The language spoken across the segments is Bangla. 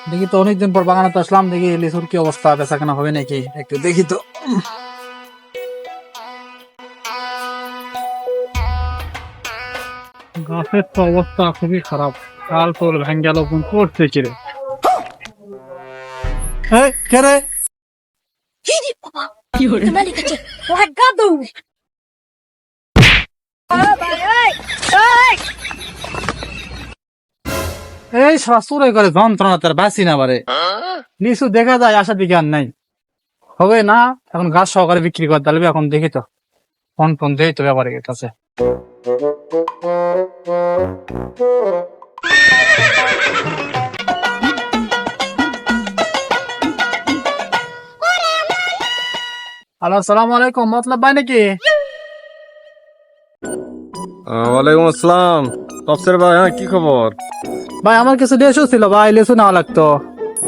দেখি তো অনেকদিন পর বাগানে তো আসলাম, দেখি লিচুর কি অবস্থা, বেচা কেনা হবে নাকি একটু দেখি তো। গাছের তো অবস্থা খুবই খারাপ, কাল তোর ভেঙে গেল, করছে কিরে? কে রে? এই শাশুড়ে করে যন্ত্রণা তার বাঁচি না বারে। লিচু দেখা যায়, আশা দিকে আর নাই, হবে না। এখন গাছ সহকারে বিক্রি করতে পারবে। এখন দেখি তো ফোন ফোন দেই তো ব্যাপারের কাছে। হ্যালো, আসসালামু আলাইকুম, মতলব ভাই নাকি? ওয়ালাইকুম আসসালাম। তফসির ভাই, হ্যাঁ কি খবর? ভাই আমার কিছু লিচু ছিল ভাই, লিচু নেওয়া লাগতো।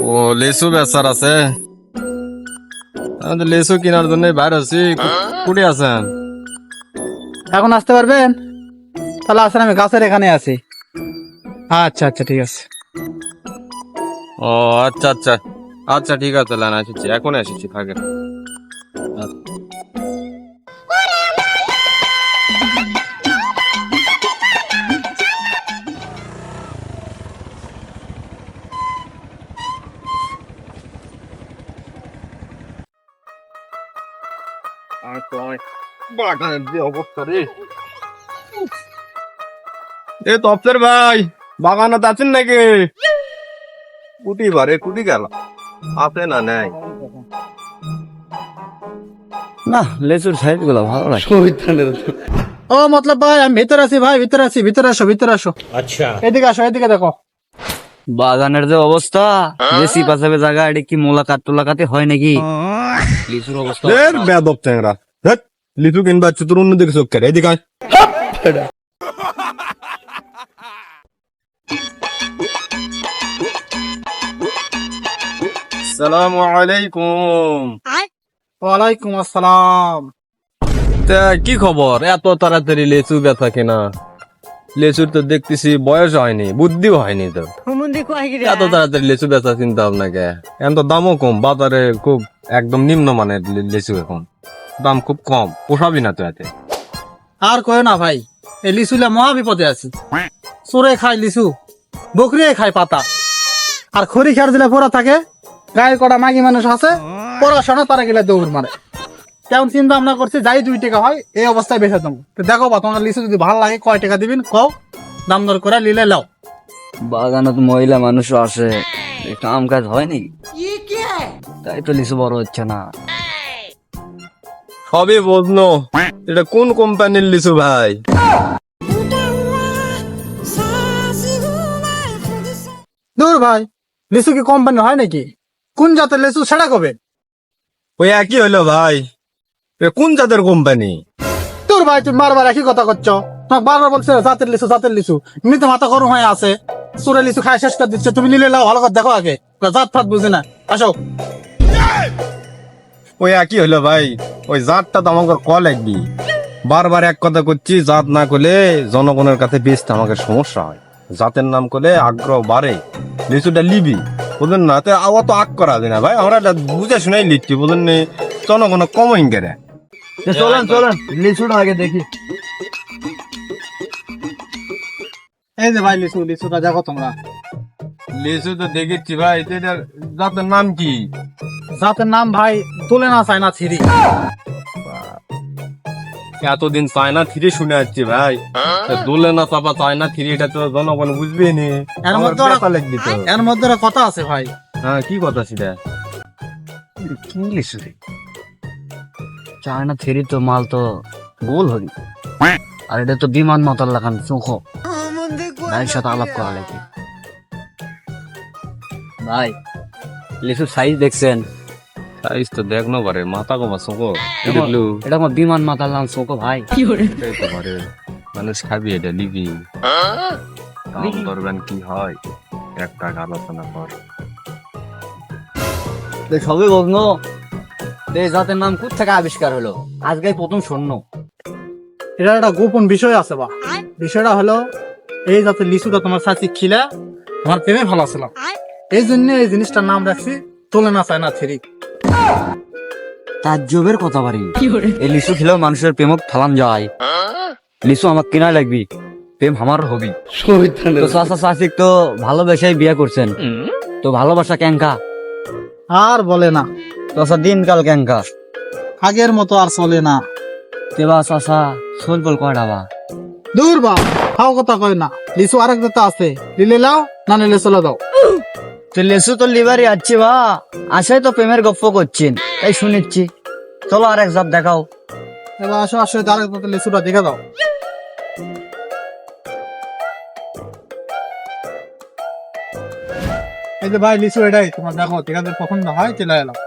ও লেসু বেচার আছে? আমি তো লেসু কেনার জন্য বাইরে আছি। কুটি আছেন? এখন আসতে পারবেন? তাহলে আসেন, আমি গাছের এখানে আছি। আচ্ছা আচ্ছা, ঠিক আছে। ও আচ্ছা আচ্ছা আচ্ছা, ঠিক আছে, লাইন এসেছি, এখন এসেছি, থাকেন। বাগানের যে অবস্থা রে! এ তফসির ভাই, বাগানত আছেন নাকি? কুটি বারে, কুটি গেল, আছে না নাই? না, লেচুর সাইজ গুলো ভালো লাগে। ও মতলব ভাই, আমি ভিতরে আছি ভাই, ভিতরে আছি, ভিতরে আসো, ভিতরে আসো। আচ্ছা, এদিকে আসো, এদিকে দেখো। বাগানের যে অবস্থা, যে সিপা চাপে জায়গা, এটা কি মোলাকাত টোলাকাতে হয় নাকি? লিচুর অবস্থা বেদব ট্যাংরা, লিচু কিনবা চতুর অন্যদিকে চোখ কেটে, এদিকে আয়। আসসালামু আলাইকুম। ওয়ালাইকুম আসসালাম। তা কি খবর? এত তাড়াতাড়ি লেচু বেচা কেনা? লেচুর তো দেখতেছি বয়স হয়নি, বুদ্ধিও হয়নি তো, এত তাড়াতাড়ি লেচু বেচা চিন্তা আপনাকে? এখন তো দামও কম, বাজারে খুব একদম নিম্নমানের লেচু, এখন দাম খুব কম, পোষাবি না তো এতে। আর কয় না ভাই, এই লিচুলে মহা বিপদে আছি। চোরে খায় লিচু, বকরিয়ে খায় পাতা, আর খড়ি খেয়ার দিলে পড়া থাকে। গায়ে কটা মাগি মানুষ আছে, পড়াশোনা তারা গেলে দৌড় মারে। কেমন চিন্তা ভাবনা করছি, যাই 2 টাকা হয় এই অবস্থায় বেঁচে দেবো। তো দেখো বা তোমার লিচু যদি ভালো লাগে, কয় টাকা দিবেন কও, দাম দর করে লিলে লাও। বাগানত মহিলা মানুষও আসে, কাম কাজ হয়নি, তাই তো লিচু বড় হচ্ছে না। সবই বদনো, এটা কোন কোম্পানির লিচু ভাই? দূর ভাই, লিচু কি কোম্পানি হয় নাকি? কোন জাতের লিচু সেটা কবে? ওই একই হইলো ভাই, এটা কোন জাতের কোম্পানি? দূর ভাই, তুমি বারবার একই কথা করছো। তোমাকে বারবার বলছে জাতের লিচু, জাতের লিচু। এমনিতে মাথা গরম হয়ে আছে, চোরে লিচু খায় শেষ করে দিচ্ছে। তুমি নিলে লাও, ভালো করে দেখো আগে, জাত ফাত বুঝি না। আসো। ওই একই হইলো ভাই, ওই জাতটা তো আমাকে ক লাগবি। বারবার এক কথা করছি, জাত না করলে জনগণের কাছে বেচতে আমাকে সমস্যা হয়, জাতের নাম করলে আগ্রহ বাড়ে, লিচুটা লিবি, বুঝলেন না? তো আবার তো আগ করা যায় না ভাই, আমরা এটা বুঝে শুনেই লিখছি, বুঝলেন নি? জনগণ কমই গেলে। চলেন চলেন, লিচুটা আগে দেখি। এই যে ভাই লিচু, লিচুটা দেখো তোমরা। লিচু তো দেখেছি ভাই, তো এটার জাতের নাম কি? জাতের নাম ভাই তুলে না চায় না ছিরি। এতদিন চায়না থ্রি শুনে আসছি ভাই, দোলে না চাপা চায়না থ্রি, এটা তো জনগণ বুঝবে নি। এর মধ্যে লাগবি তো। এর মধ্যে একটা কথা আছে ভাই। হ্যাঁ, কি কথা সেটা? কি লিচু রে? চায়না থেরি তো মাল তো গোল হরি, আর এটা তো বিমান মাতাল লাগান চোখ, ভাইয়ের সাথে আলাপ করা লাগে। ভাই, লিচুর সাইজ দেখছেন? সাইজ তো দেখনো পারে, মাথা কমা চোখো এটা আমার বিমান মাতাল লাগান চোখ ভাই। পারে, মানুষ খাবি এটা লিবি, দাম করবেন কি হয়, একটা আলোচনা কর। সবই বললো, এই জাতের নাম কোথা থেকে আবিষ্কার হলো, আজকে প্রথম শূন্য। এটা একটা গোপন বিষয় আছে বা, বিষয়টা হলো এই জাতের লিচুটা তোমার চাচি খিলে তোমার প্রেমে ভালো ছিল, এই জন্য এই জিনিসটার নাম রাখছি তোলে না চায় না থ্রি। তাজ্জবের কথা বাড়ি এই লিচু খেলেও মানুষের প্রেমক থালান যায়। লিচু আমার কেনা লাগবি, প্রেম আমার হবি। তো চাচা চাচিক তো ভালোবাসাই বিয়ে করছেন, তো ভালোবাসা ক্যাঙ্কা আর বলে না, চাচা দিনকাল ক্যাঙ্কা। আগের মতো আর চলে না। তেবা চাচা সোল বল কয়টা বা দূর বা খাও কথা কয় না, লিচু আরেক দিতে আছে, লিলে লাও না নিলে চলে দাও। তো লিচু তো লিবারই আসছি বা, আসাই তো প্রেমের গপ্প করছেন তাই শুনেছি। চলো আর এক জাত দেখাও। এবার আসো আসো, আরেক দিতে লিচুটা দেখে দাও। এই যে ভাই লিচু এটাই তোমার, দেখো ঠিক আছে, পছন্দ হয় চলে এলাম।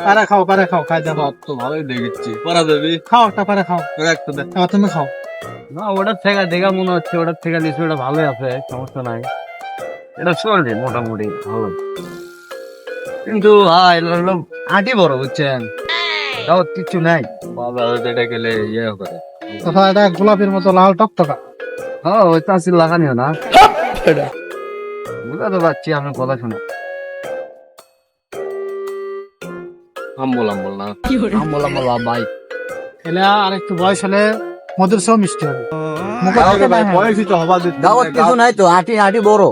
পারে খাও, পারে খাও, খাই দেখো। তো ভালোই দেখেছি, পরা দেবি খাও একটা, পারে খাও। একটা দেখ। এবার তুমি খাও। না ওটার থেকে দেখা মনে হচ্ছে ওটার থেকে লিচুটা ভালোই আছে, সমস্যা নাই। এটা চলছে মোটামুটি ভালো, কিন্তু আটি বড় বুঝছেন, তাও কিছু নাই। বাবা এটা গেলে ইয়ে করে। তথা এটা গোলাপের মতো লাল টকটকা। হ্যাঁ ওই চাষির লাগানিও না, বুঝা তো পারছি আপনার কথা শুনে। আম্বল আম্বল না, বললাম বললাম ভাই এলে আর একটু বয়স হলে মধুর সব মিষ্টি হবে। মুখে থেকে নাই হয়। বয়সই তো হবা দিতে দাওয়াত কিছু নাই তো, আটি আটি বড়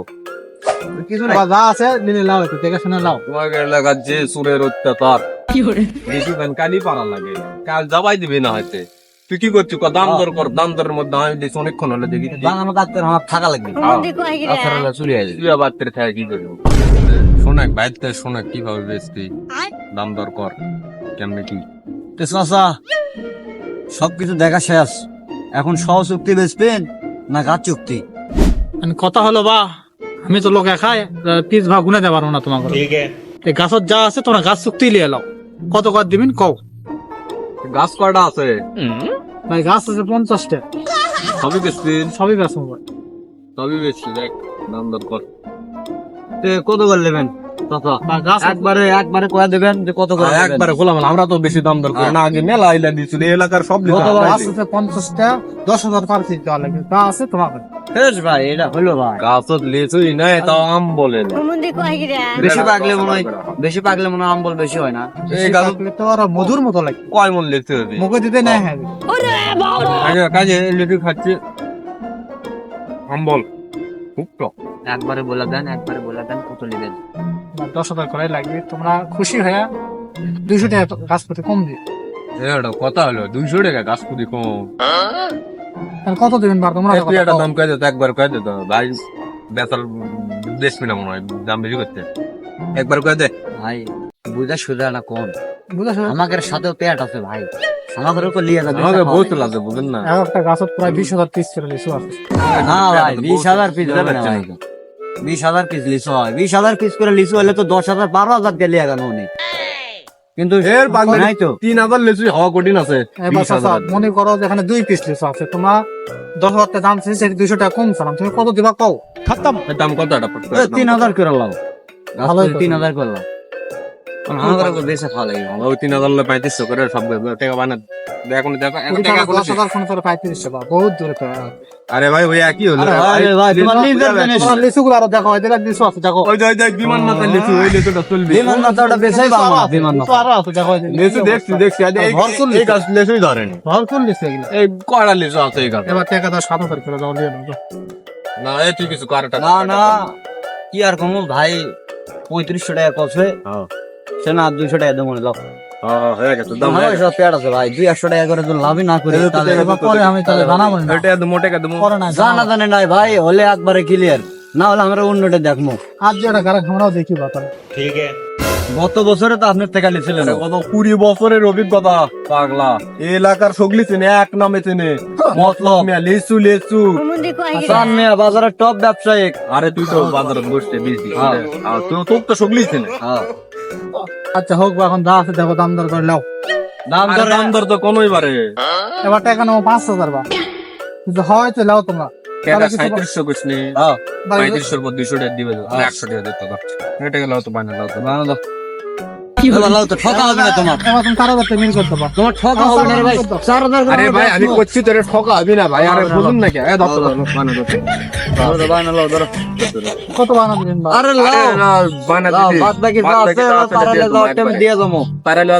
কিছু নাই। এবার যা আছে নিলে লাও, একটু দেখে শুনে লাও। তোমাকে এলাকার যে সুরের অত্যাচার বেশি ফ্যান কালি পারা লাগে, কাল যাবাই দিবি না হয়তো। তুই কি করছিস? দাম দর কর, দাম দরের মধ্যে আমি দেখছি অনেকক্ষণ হলে দেখি বাঙানো ডাক্তার আমার থাকা লাগবে, তাছাড়া চলে আসবে। তুই আবার তেরে থাকে কি করবি? শোনাক বাইতে শোনাক কিভাবে বেচতি, দাম দর কর কেমনে কি। তো চাচা সবকিছু দেখা শেষ, এখন সহ চুক্তি বেচবেন না গাছ চুক্তি? মানে কথা হলো বা, আমি তো লোকে খাই পিস ভাগ গুনে দেওয়া পারবো না তোমাকে। এই গাছত যা আছে তোমরা গাছ চুক্তি লিয়ে লাও। কত কর দিবেন কও। গাছ কয়টা আছে? ভাই গাছ আছে 50টা, সবই বেচতি? সবই গাছ হবে। সবই বেচতি, দেখ দাম দর কর। তে কত করে নেবেন চাচা? বা গাছ একবারে একবারে কয়া দেবেন যে কত করে নেবেন? একবারে খোলাম, আমরা তো বেশি দাম দর করি না, আগে মেলা আইলা দিছিল এই এলাকার সব লিচু কত গাছ আছে 50টা, 10,000 পার পিস দেওয়া লাগবে। যা আছে তোমাকে। বেশ ভাই এটা হইলো ভাই। গাছত লিচুই নাই, তাও আম বলে না। বেশি পাকলে মনে হয়, বেশি পাকলে মনে হয় আম্বল বেশি হয় না। এই গাছ থাকলে তো আর মধুর মতো লাগে, কয় মন লিচু হবে? মুখে দিতে নাই হ্যাঁ। আগে কাজে লিচু খাচ্ছি আম্বল খুব টক। একবারে বলে দেন কত নেবেন। 10,000 করে লাগবে, তোমরা খুশি হয়ে 200 টাকা গাছ প্রতি কম দিই। এটা কথা হলো 200 টাকা গাছ পুরি কম। তাহলে কত দিবেন বার তোমরা? তুই একটা দাম কয়ে দিত, একবার কয়ে দিত ভাই, বেতাল দেখবি না মনে হয় দাম বেশি করতে। একবার কয়ে দে ভাই বুঝা সুদা না কোন, বুঝেছো? আমাদের সাথেও পেট আছে ভাই, আমাদের উপর লিয়ে যাবে। আমাকে বহুত লাগে বুঝেন না। একটা গাছত প্রায় 20,000 পিস করে লিচু আছে। না ভাই 20,000 পিস দেবে না ভাই, 20,000 পিস লিচু হয়, 20,000 পিস করে লিচু হলে তো 10,000 12,000 দিয়ে লিয়ে গেল উনি, কিন্তু এর পাগল নাই তো। 3,000 লিচু হওয়া কঠিন আছে। এবার 20,000 মনে করো যেখানে 2 পিস লিচু আছে, তোমরা 10,000 টাকা দাম চেয়েছে, 200 টাকা কম চালাম, তুমি কত দিবা কও? খতম। দাম কত এটা? 3,000 করে লাও, ভালোই তো। 3,000 করে লাও, আমাদের উপর বেশি ভালো লাগে। ওই 3,000 লে 3500 করে সব টাকা বানা দেখুন দেখো এখন 20 টাকা টাকা করে 10,000 ফোন করে 35 টাকা, বহুত দূরে তো। আরে ভাই ওই একই হলো। আরে ভাই, ভাই, তোমার নিজের জিনিস। তোমার লিচুগুলো আরো দেখো, এদের লিচু আছে দেখো। ওই যে বিমান মাথা লিচু, ওই লিচুটা চলবে। বিমান মাথাটা বেশি পাবো, বিমান লিচু মাথা আরো আছে দেখো, লিচু দেখছি আজ ভরপুর এই গাছ লিচুই ধরেনি। ভরপুর লিচু এগুলো। এই কয়টা লিচু আছে এই গাছ? এবার টাকা 7,000 করে দাও, লিয়ে নাও। না এই তুই কিছু কারটা না না কি আর কমো ভাই, 3500 টাকা কষে সে না 200 টাকা দেবো লাও। হয়ে গেছে দাম। আমার সব পেট আছে ভাই, 200 টাকা করে তো লাভই না করি তাহলে এবার পরে আমি তাহলে জানাবো না। এটা এত মোটে কদম। পরে না জানা জানে নাই ভাই, হলে একবারে ক্লিয়ার, না হলে আমরা অন্যটা দেখবো। আজ যেটা কারণ আমরাও দেখি বাতাল। গত বছরে তো আপনার টাকা লিছিলেন, কত 20 বছরের অভিজ্ঞতা পাগলা। এই এলাকার সগলি চেনে, এক নামে চেনে মতলব মিয়া লিচু লিচু। চান মিয়া বাজারের টপ ব্যবসায়ী। আরে তুই তো বাজারে বসতে বিজি, আর তুই তো সগলি চেনে। হ্যাঁ আচ্ছা হোক বা, এখন যা আছে দেখো দাম দর করে লাও। দাম আর দর দাম দর তো কোনোই বারে। এবার টাকা নেবো 5,000 বা, কিন্তু হয় তো লাও তোমরা। টাকা 3700 কইছনি। হ্যাঁ 3500 পর 200 টাকা দিবে, 100 টাকা দিতে তো। এটা গেল তো বানা দাও তো। বানানো দাও। লাও তো ঠকা হবে না তোমার, এবার তুমি 4,000 টাকা মিল করতে পারো। তোমার ঠকা হবে না রে ভাই। 4,000 আরে ভাই আমি করছি তোরে ঠকা হবি না ভাই, আরে বলুন না কি এ দত্ত কত বানা দিলেন ভাই? আরে লাও বানা লাও, বাদ বাকি যা আছে পারালে যাও টাইম দিয়ে যাবো।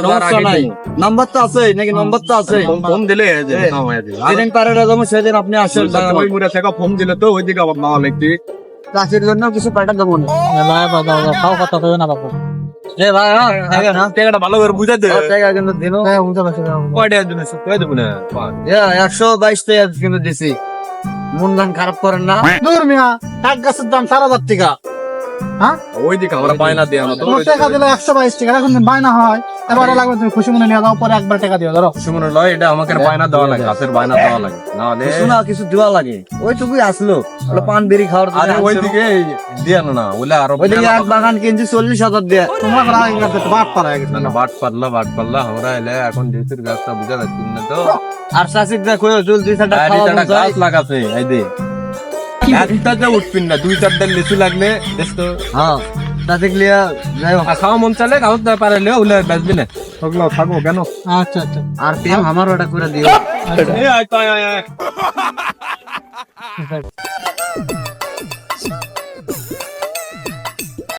সমস্যা নাই, নাম্বার তো আছে নাকি? নাম্বার তো আছে। ফোন দিলে যে নাও হয়ে যাবে। যেদিন পারালে যাবো সেদিন আপনি আসেন। ওই মুড়া থেকে ফোন দিলে তো ওইদিকে আবার নাও লিখতি। চাষির জন্য কিছু পাল্টা দেবো না। ভাই বাবা খাও কথা কইও না বাবা। এ ভাই থাকে না টাকাটা ভালো করে বুঝাই দে। টাকা কিন্তু দিল হ্যাঁ বুঝতে পারছি না। কয়টা দিন আছে কই দেব না। 122 টাকা কিন্তু দিছি। মন ধান খারাপ করেন না। দূর মিয়া, এক গাছের দাম 4,000 টাকা। হ্যাঁ ওইদিকে আমরা বায়না দেয়া না তো। তোমার টাকা দিলে 122 টাকা, এখন বায়না হয় এবারে লাগবে তুমি খুশি মনে নিয়ে যাও, পরে একবার টাকা দিও ধরো। সুমন লয় এটা আমাকে বায়না দেওয়া লাগে, গাছের বায়না দেওয়া লাগে না হলে কিছু না কিছু দেওয়া লাগে, ওইটুকুই আসলো। ওটা পান বিড়ি খাওয়ার জন্য আরে আসলো। ওইদিকে দিয়া না ওলা আরো ওইদিকে এক বাগান কিনছি 40,000 দিয়ে। তোমার আগে গেছে বাট পারা গেছে না বাট পারলা আমরা এলে এখন যেহেতু গাছটা বুঝা যাচ্ছে না তো। আর চাষিক দেখো চুল 2-4টা আর খাওয়া এটা মন চায়। গাছ লাগাছে এই দে একটা যে উঠপিন না 2-4টা লিচু লাগলে বেশ তো হ্যাঁ চাষিক লিয়া যাই হোক। খাওয়া মন চালে গাছ দা পারলে ওলা বাজবি না ওগুলো থাকবো কেন। আচ্ছা আচ্ছা আর প্রেম আমার ওটা করে দিও। এই আয় আয় আয় আচ্ছা।